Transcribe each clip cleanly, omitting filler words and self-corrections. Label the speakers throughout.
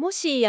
Speaker 1: もし、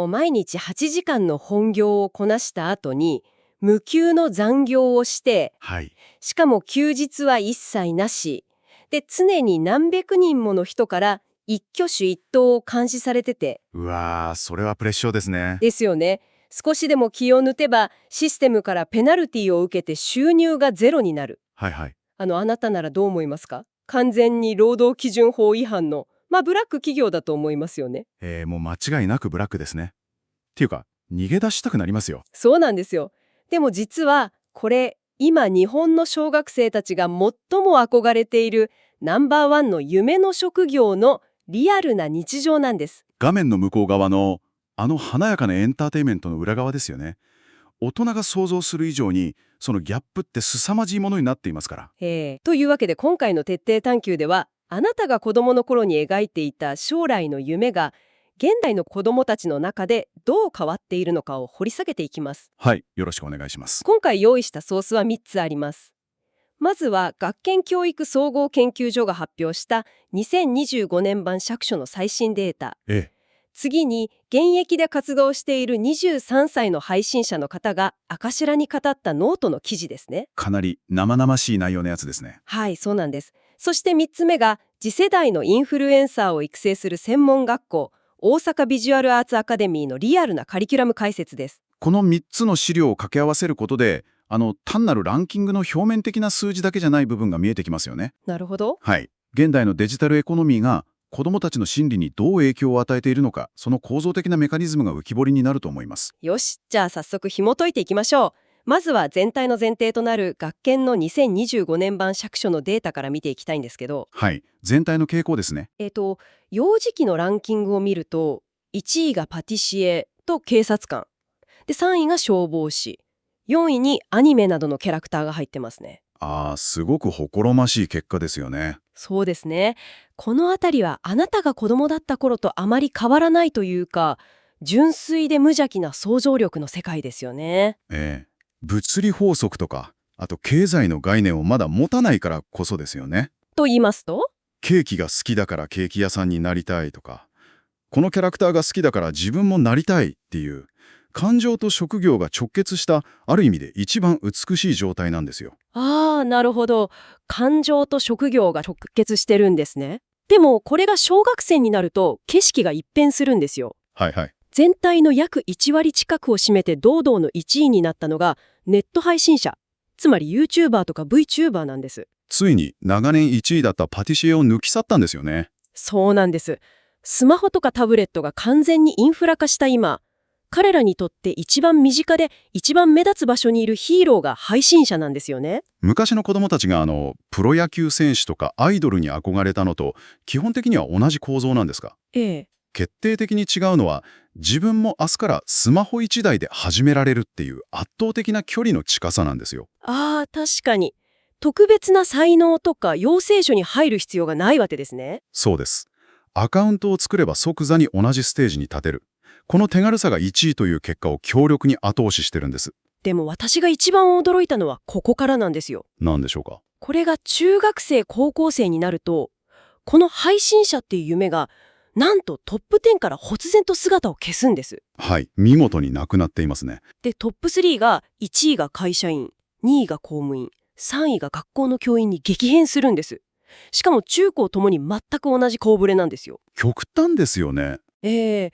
Speaker 1: 毎日8時間の本業をこなした後に、無給の残業をして、
Speaker 2: はい。
Speaker 1: しかも休日は一切なし、で、常に何百人もの人から一挙手一投を監視されてて、
Speaker 2: うわー、それはプレッシャーですね。
Speaker 1: ですよね。少しでも気を抜けば、システムからペナルティを受けて収入がゼロになる。
Speaker 2: はいはい。
Speaker 1: あなたならどう思いますか？完全に労働基準法違反の、ブラック企業だと思いますよね。
Speaker 2: もう間違いなくブラックですね。っていうか、逃げ出したくなりますよ。
Speaker 1: そうなんですよ。でも実はこれ今日本の小学生たちが最も憧れているナンバーワンの夢の職業のリアルな日常なんです。
Speaker 2: 画面の向こう側の、華やかなエンターテインメントの裏側ですよね。大人が想像する以上に、そのギャップって凄まじいものになっていますから。
Speaker 1: というわけで今回の徹底探求では、あなたが子供の頃に描いていた将来の夢が現代の子供たちの中でどう変わっているのかを掘り下げていきます。
Speaker 2: はい、よろしくお願いします。
Speaker 1: 今回用意したソースは3つあります。まずは学研教育総合研究所が発表した2025年版釈書の最新データ。
Speaker 2: ええ。
Speaker 1: 次に現役で活動している23歳の配信者の方が赤しに語ったノートの記事ですね。
Speaker 2: かなり生々しい内容のやつですね。
Speaker 1: はい、そうなんです。そして3つ目が次世代のインフルエンサーを育成する専門学校大阪ビジュアルアーツアカデミーのリアルなカリキュラム解説です。
Speaker 2: この3つの資料を掛け合わせることで、単なるランキングの表面的な数字だけじゃない部分が見えてきますよね。
Speaker 1: なるほど。
Speaker 2: はい。現代のデジタルエコノミーが子どもたちの心理にどう影響を与えているのか、その構造的なメカニズムが浮き彫りになると思います。
Speaker 1: よし、じゃあ早速紐解いていきましょう。まずは全体の前提となる学研の2025年版釈書のデータから見ていきたいんですけど、
Speaker 2: はい。全体の傾向ですね。
Speaker 1: 幼児期のランキングを見ると、1位がパティシエと警察官、で3位が消防士、4位にアニメなどのキャラクターが入ってますね。
Speaker 2: すごく誇らましい結果ですよね。
Speaker 1: そうですね。このあたりはあなたが子供だった頃とあまり変わらないというか、純粋で無邪気な想像力の世界ですよね。
Speaker 2: 物理法則とか、あと経済の概念をまだ持たないからこそですよね。
Speaker 1: と言いますと？
Speaker 2: ケーキが好きだからケーキ屋さんになりたいとか、このキャラクターが好きだから自分もなりたいっていう、感情と職業が直結した、ある意味で一番美しい状態なんですよ。
Speaker 1: なるほど。感情と職業が直結してるんですね。でもこれが小学生になると景色が一変するんですよ。
Speaker 2: はいはい。
Speaker 1: 全体の約1割近くを占めて堂々の1位になったのがネット配信者、つまり YouTuber とか VTuber なんです。
Speaker 2: ついに長年1位だったパティシエを抜き去ったんですよね。
Speaker 1: そうなんです。スマホとかタブレットが完全にインフラ化した今、彼らにとって一番身近で一番目立つ場所にいるヒーローが配信者なんですよね。
Speaker 2: 昔の子供たちがプロ野球選手とかアイドルに憧れたのと基本的には同じ構造なんですか？
Speaker 1: ええ。
Speaker 2: 決定的に違うのは、自分も明日からスマホ1台で始められるっていう圧倒的な距離の近さなんですよ。
Speaker 1: 確かに。特別な才能とか養成所に入る必要がないわけですね。
Speaker 2: そうです。アカウントを作れば即座に同じステージに立てる。この手軽さが1位という結果を強力に後押ししてるんです。
Speaker 1: でも私が一番驚いたのはここからなんですよ。
Speaker 2: なんでしょうか？
Speaker 1: これが中学生高校生になると、この配信者っていう夢がなんとトップ10から忽然と姿を消すんです。
Speaker 2: はい、見事になくなっていますね。
Speaker 1: で、トップ3が1位が会社員、2位が公務員、3位が学校の教員に激変するんです。しかも中高ともに全く同じ顔ぶれなんですよ。
Speaker 2: 極端ですよね。
Speaker 1: ええ。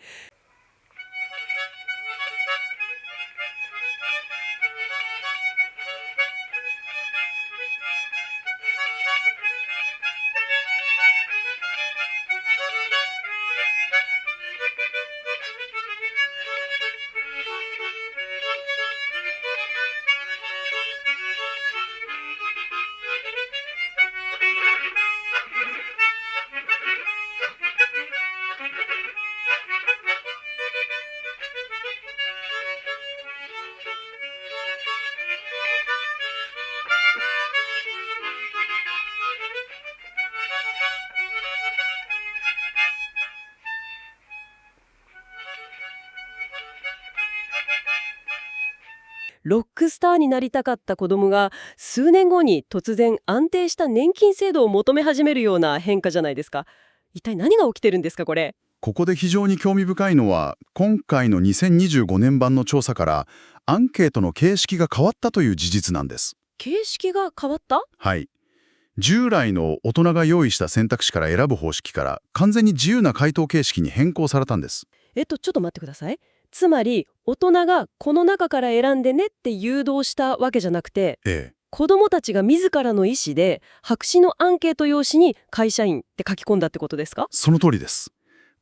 Speaker 1: ロックスターになりたかった子供が数年後に突然安定した年金制度を求め始めるような変化じゃないですか。一体何が起きてるんですかこれ。
Speaker 2: ここで非常に興味深いのは、今回の2025年版の調査からアンケートの形式が変わったという事実なんです。
Speaker 1: 形式が変わった？
Speaker 2: はい。従来の大人が用意した選択肢から選ぶ方式から完全に自由な回答形式に変更されたんです。
Speaker 1: ちょっと待ってください。つまり、大人がこの中から選んでねって誘導したわけじゃなくて、
Speaker 2: ええ。
Speaker 1: 子供たちが自らの意思で白紙のアンケート用紙に会社員って書き込んだってことですか？
Speaker 2: その通りです。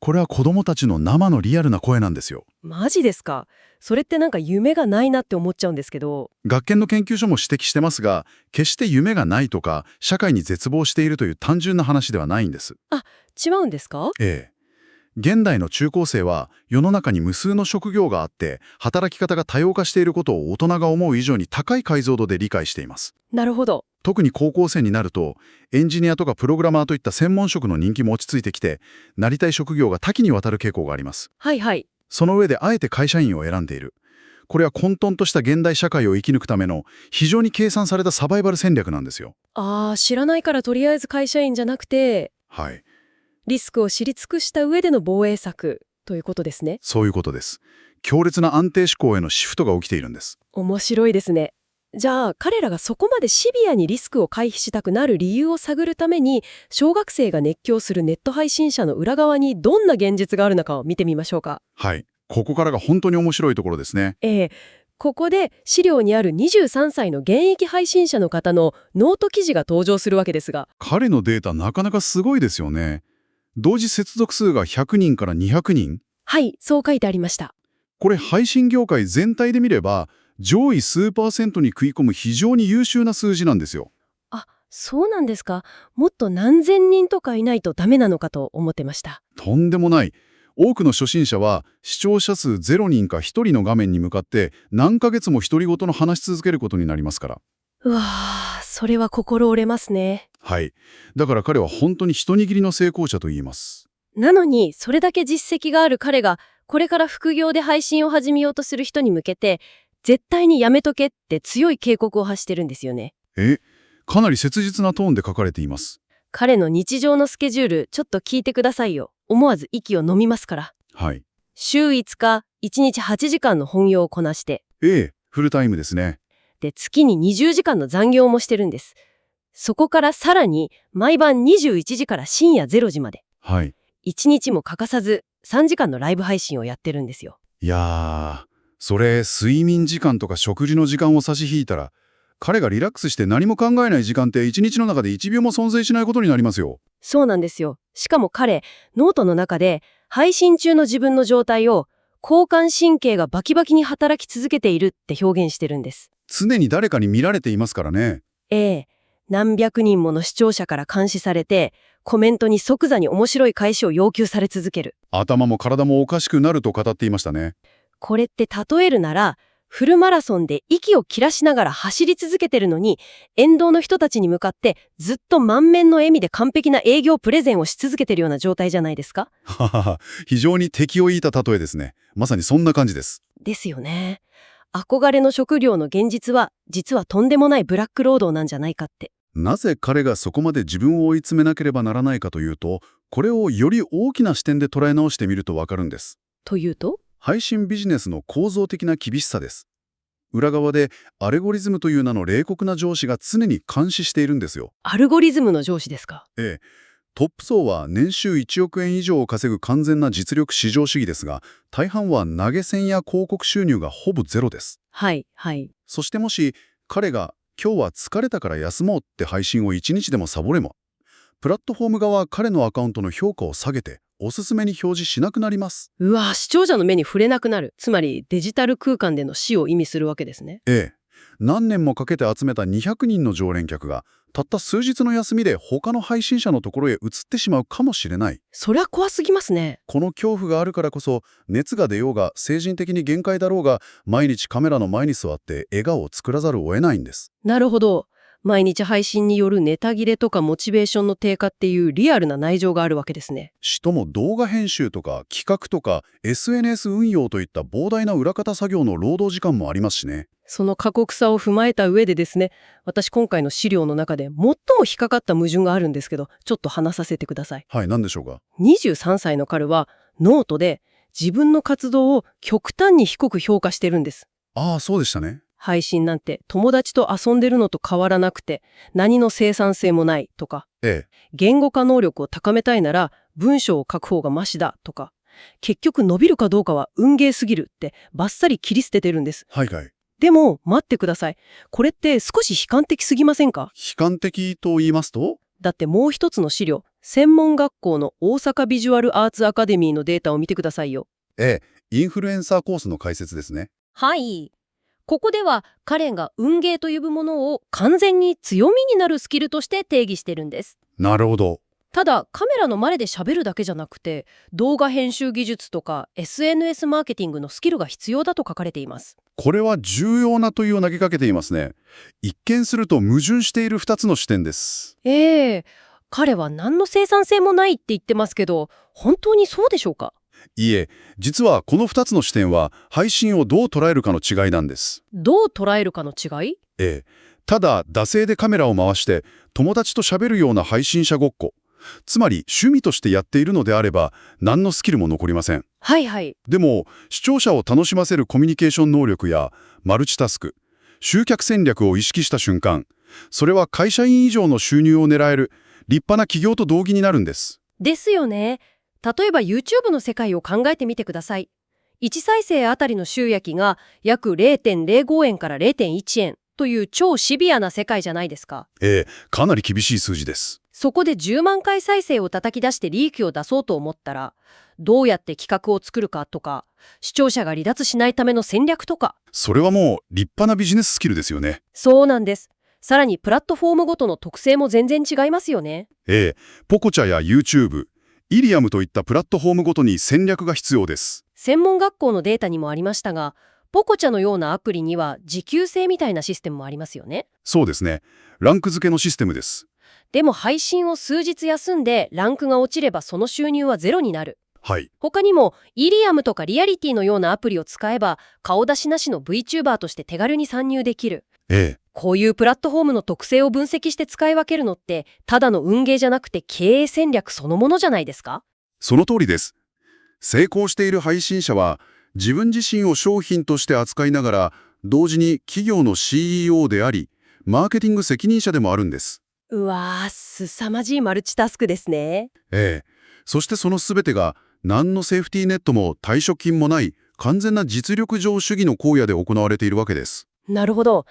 Speaker 2: これは子供たちの生のリアルな声なんですよ。
Speaker 1: マジですか？それってなんか夢がないなって思っちゃうんですけど。
Speaker 2: 学研の研究所も指摘してますが、決して夢がないとか、社会に絶望しているという単純な話ではないんです。
Speaker 1: あ、違うんですか？
Speaker 2: ええ。現代の中高生は世の中に無数の職業があって、働き方が多様化していることを大人が思う以上に高い解像度で理解しています。
Speaker 1: なるほど。
Speaker 2: 特に高校生になると、エンジニアとかプログラマーといった専門職の人気も落ち着いてきて、なりたい職業が多岐にわたる傾向があります。
Speaker 1: はいはい。
Speaker 2: その上であえて会社員を選んでいる。これは混沌とした現代社会を生き抜くための非常に計算されたサバイバル戦略なんですよ。
Speaker 1: 知らないからとりあえず会社員じゃなくて、
Speaker 2: はい。
Speaker 1: リスクを知り尽くした上での防衛策ということですね。
Speaker 2: そういうことです。強烈な安定志向へのシフトが起きているんです。
Speaker 1: 面白いですね。じゃあ彼らがそこまでシビアにリスクを回避したくなる理由を探るために、小学生が熱狂するネット配信者の裏側にどんな現実があるのかを見てみましょうか。
Speaker 2: はい。ここからが本当に面白いところですね。
Speaker 1: ここで資料にある23歳の現役配信者の方のノート記事が登場するわけですが。
Speaker 2: 彼のデータなかなかすごいですよね。同時接続数が100人から200人。
Speaker 1: はい、そう書いてありました。
Speaker 2: これ配信業界全体で見れば、上位数%に食い込む非常に優秀な数字なんですよ。
Speaker 1: そうなんですか。もっと何千人とかいないとダメなのかと思ってました。
Speaker 2: とんでもない。多くの初心者は視聴者数0人か1人の画面に向かって何ヶ月も独り言の話し続けることになりますから。
Speaker 1: うわー、それは心折れますね。
Speaker 2: はい。だから彼は本当に一握りの成功者と言います。
Speaker 1: なのに、それだけ実績がある彼が、これから副業で配信を始めようとする人に向けて、絶対にやめとけって強い警告を発してるんですよね。
Speaker 2: かなり切実なトーンで書かれています。
Speaker 1: 彼の日常のスケジュール、ちょっと聞いてくださいよ。思わず息を飲みますから。
Speaker 2: はい。
Speaker 1: 週5日、1日8時間の本業をこなして、
Speaker 2: フルタイムですね。
Speaker 1: で、月に20時間の残業もしてるんです。そこからさらに、毎晩21時から深夜0時まで。
Speaker 2: はい。
Speaker 1: 1日も欠かさず、3時間のライブ配信をやってるんですよ。
Speaker 2: いやー、それ睡眠時間とか食事の時間を差し引いたら、彼がリラックスして何も考えない時間って1日の中で1秒も存在しないことになりますよ。
Speaker 1: そうなんですよ。しかも彼、ノートの中で配信中の自分の状態を交感神経がバキバキに働き続けているって表現してるんです。
Speaker 2: 常に誰かに見られていますからね。
Speaker 1: 何百人もの視聴者から監視されて、コメントに即座に面白い返しを要求され続ける。
Speaker 2: 頭も体もおかしくなると語っていましたね。
Speaker 1: これって例えるなら、フルマラソンで息を切らしながら走り続けてるのに、沿道の人たちに向かってずっと満面の笑みで完璧な営業プレゼンをし続けてるような状態じゃないですか？
Speaker 2: ははは、非常に敵を言いた例えですね。まさにそんな感じです。
Speaker 1: ですよね。憧れの職業の現実は、実はとんでもないブラック労働なんじゃないかって。
Speaker 2: なぜ彼がそこまで自分を追い詰めなければならないかというと、これをより大きな視点で捉え直してみるとわかるんです。
Speaker 1: というと？
Speaker 2: 配信ビジネスの構造的な厳しさです。裏側でアルゴリズムという名の冷酷な上司が常に監視しているんですよ。
Speaker 1: アルゴリズムの上司ですか？
Speaker 2: トップ層は年収1億円以上を稼ぐ完全な実力至上主義ですが、大半は投げ銭や広告収入がほぼゼロです。
Speaker 1: はい。
Speaker 2: そしてもし彼が今日は疲れたから休もうって配信を1日でもサボれば、プラットフォーム側は彼のアカウントの評価を下げておすすめに表示しなくなります。
Speaker 1: うわ、視聴者の目に触れなくなる。つまりデジタル空間での死を意味するわけですね。
Speaker 2: 何年もかけて集めた200人の常連客がたった数日の休みで他の配信者のところへ移ってしまうかもしれない。
Speaker 1: そりゃ怖すぎますね。
Speaker 2: この恐怖があるからこそ、熱が出ようが精神的に限界だろうが、毎日カメラの前に座って笑顔を作らざるを得ないんです。
Speaker 1: なるほど。毎日配信によるネタ切れとかモチベーションの低下っていうリアルな内情があるわけですね。
Speaker 2: しかも動画編集とか企画とか SNS 運用といった膨大な裏方作業の労働時間もありますしね。
Speaker 1: その過酷さを踏まえた上でですね、私今回の資料の中で最も引っかかった矛盾があるんですけど、ちょっと話させてください。
Speaker 2: はい、何でしょうか。
Speaker 1: 23歳の彼はノートで自分の活動を極端に低く評価してるんです。
Speaker 2: ああ、そうでしたね。
Speaker 1: 配信なんて友達と遊んでるのと変わらなくて何の生産性もないとか、
Speaker 2: ええ。
Speaker 1: 言語化能力を高めたいなら文章を書く方がマシだとか、結局伸びるかどうかは運ゲーすぎるってバッサリ切り捨ててるんです。
Speaker 2: はいはい。
Speaker 1: でも待ってください。これって少し悲観的すぎませんか？
Speaker 2: 悲観的と言いますと？
Speaker 1: だってもう一つの資料、専門学校の大阪ビジュアルアーツアカデミーのデータを見てくださいよ。
Speaker 2: ええ。インフルエンサーコースの解説ですね。
Speaker 1: はい。ここでは彼が運ゲーと呼ぶものを完全に強みになるスキルとして定義してるんです。
Speaker 2: なるほど。
Speaker 1: ただカメラの前で喋るだけじゃなくて動画編集技術とか SNS マーケティングのスキルが必要だと書かれています。
Speaker 2: これは重要な問いを投げかけていますね。一見すると矛盾している2つの視点です。
Speaker 1: 彼は何の生産性もないって言ってますけど本当にそうでしょうか？
Speaker 2: いえ、実はこの2つの視点は配信をどう捉えるかの違いなんです。
Speaker 1: どう捉えるかの違い？
Speaker 2: ええ。ただ、惰性でカメラを回して友達と喋るような配信者ごっこ。つまり趣味としてやっているのであれば何のスキルも残りません。
Speaker 1: はいはい。
Speaker 2: でも、視聴者を楽しませるコミュニケーション能力やマルチタスク、集客戦略を意識した瞬間、それは会社員以上の収入を狙える立派な企業と同義になるんです。
Speaker 1: ですよね。例えば YouTube の世界を考えてみてください。1再生あたりの収益が約 0.05 円から 0.1 円という超シビアな世界じゃないですか。
Speaker 2: かなり厳しい数字です。
Speaker 1: そこで10万回再生を叩き出して利益を出そうと思ったら、どうやって企画を作るかとか、視聴者が離脱しないための戦略とか。
Speaker 2: それはもう立派なビジネススキルですよね。
Speaker 1: そうなんです。さらにプラットフォームごとの特性も全然違いますよね。
Speaker 2: ポコチャや YouTube、イリアムといったプラットフォームごとに戦略が必要です。
Speaker 1: 専門学校のデータにもありましたが、ポコチャのようなアプリには時給制みたいなシステムもありますよね。
Speaker 2: そうですね。ランク付けのシステムです。
Speaker 1: でも配信を数日休んでランクが落ちればその収入はゼロになる。
Speaker 2: はい。
Speaker 1: 他にもイリアムとかリアリティのようなアプリを使えば顔出しなしの VTuber として手軽に参入できる。こういうプラットフォームの特性を分析して使い分けるのってただの運ゲーじゃなくて経営戦略そのものじゃないですか？
Speaker 2: その通りです。成功している配信者は自分自身を商品として扱いながら同時に企業の CEO でありマーケティング責任者でもあるんです。
Speaker 1: うわー、凄まじいマルチタスクですね。
Speaker 2: そしてその全てが何のセーフティーネットも退職金もない完全な実力上主義の荒野で行われているわけです。
Speaker 1: なるほど。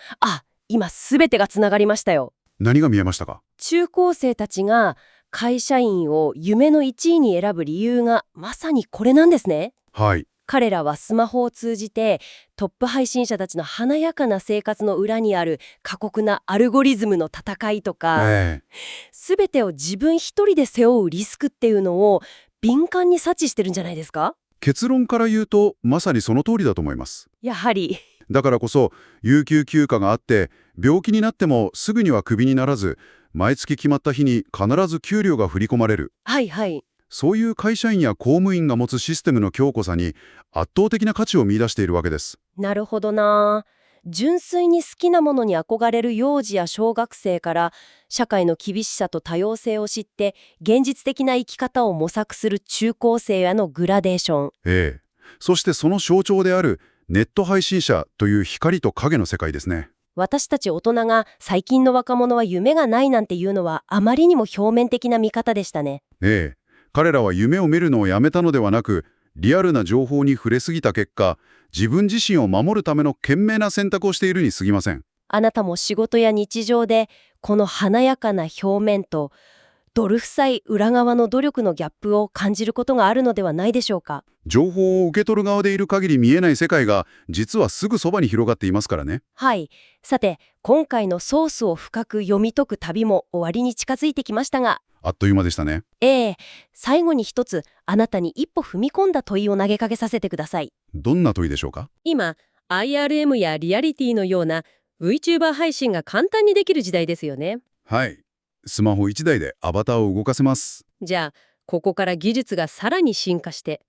Speaker 1: 今全てがつながりましたよ。
Speaker 2: 何が見えましたか？
Speaker 1: 中高生たちが会社員を夢の1位に選ぶ理由がまさにこれなんですね。
Speaker 2: はい。
Speaker 1: 彼らはスマホを通じてトップ配信者たちの華やかな生活の裏にある過酷なアルゴリズムの戦いとか、全てを自分一人で背負うリスクっていうのを敏感に察知してるんじゃないですか？
Speaker 2: 結論から言うとまさにその通りだと思います。
Speaker 1: やはり。
Speaker 2: だからこそ有給休暇があって病気になってもすぐにはクビにならず毎月決まった日に必ず給料が振り込まれる。
Speaker 1: はいはい。
Speaker 2: そういう会社員や公務員が持つシステムの強固さに圧倒的な価値を見出しているわけです。
Speaker 1: なるほどな。純粋に好きなものに憧れる幼児や小学生から社会の厳しさと多様性を知って現実的な生き方を模索する中高生へのグラデーション。
Speaker 2: そしてその象徴であるネット配信者という光と影の世界ですね。
Speaker 1: 私たち大人が最近の若者は夢がないなんていうのはあまりにも表面的な見方でしたね。
Speaker 2: 彼らは夢を見るのをやめたのではなくリアルな情報に触れすぎた結果自分自身を守るための賢明な選択をしているに過ぎません。
Speaker 1: あなたも仕事や日常でこの華やかな表面とドル臭い裏側の努力のギャップを感じることがあるのではないでしょうか。
Speaker 2: 情報を受け取る側でいる限り見えない世界が実はすぐそばに広がっていますからね。
Speaker 1: はい。さて、今回のソースを深く読み解く旅も終わりに近づいてきましたが、
Speaker 2: あっという間でしたね。
Speaker 1: 最後に一つあなたに一歩踏み込んだ問いを投げかけさせてください。
Speaker 2: どんな問いでしょうか？
Speaker 1: 今、IRM やリアリティのような VTuber 配信が簡単にできる時代ですよね。
Speaker 2: はい。スマホ1台でアバターを動かせます。
Speaker 1: じゃあ、ここから技術がさらに進化して、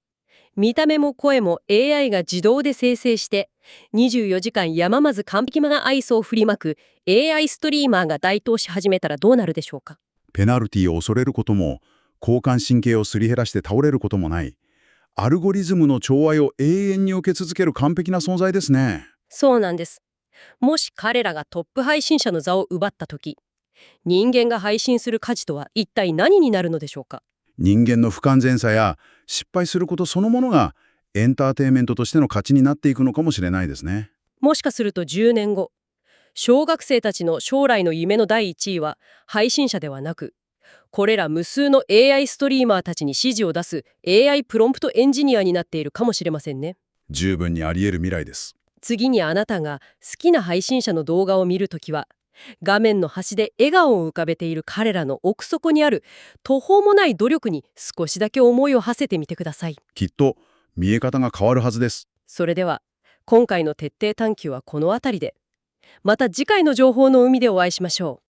Speaker 1: 見た目も声も AI が自動で生成して、24時間山まず完璧なアイスを振りまく AI ストリーマーが台頭し始めたらどうなるでしょうか？
Speaker 2: ペナルティを恐れることも、交感神経をすり減らして倒れることもない。アルゴリズムの寵愛を永遠に受け続ける完璧な存在ですね。
Speaker 1: そうなんです。もし彼らがトップ配信者の座を奪った時、人間が配信する価値とは一体何になるのでしょうか。
Speaker 2: 人間の不完全さや失敗することそのものがエンターテインメントとしての価値になっていくのかもしれないですね。
Speaker 1: もしかすると10年後、小学生たちの将来の夢の第一位は配信者ではなく、これら無数の AI ストリーマーたちに指示を出す AI プロンプトエンジニアになっているかもしれませんね。
Speaker 2: 十分にあり得る未来です。
Speaker 1: 次にあなたが好きな配信者の動画を見るときは、画面の端で笑顔を浮かべている彼らの奥底にある途方もない努力に少しだけ思いを馳せてみてください。
Speaker 2: きっと見え方が変わるはずです。
Speaker 1: それでは、今回の徹底探求はこの辺りで。また次回の情報の海でお会いしましょう。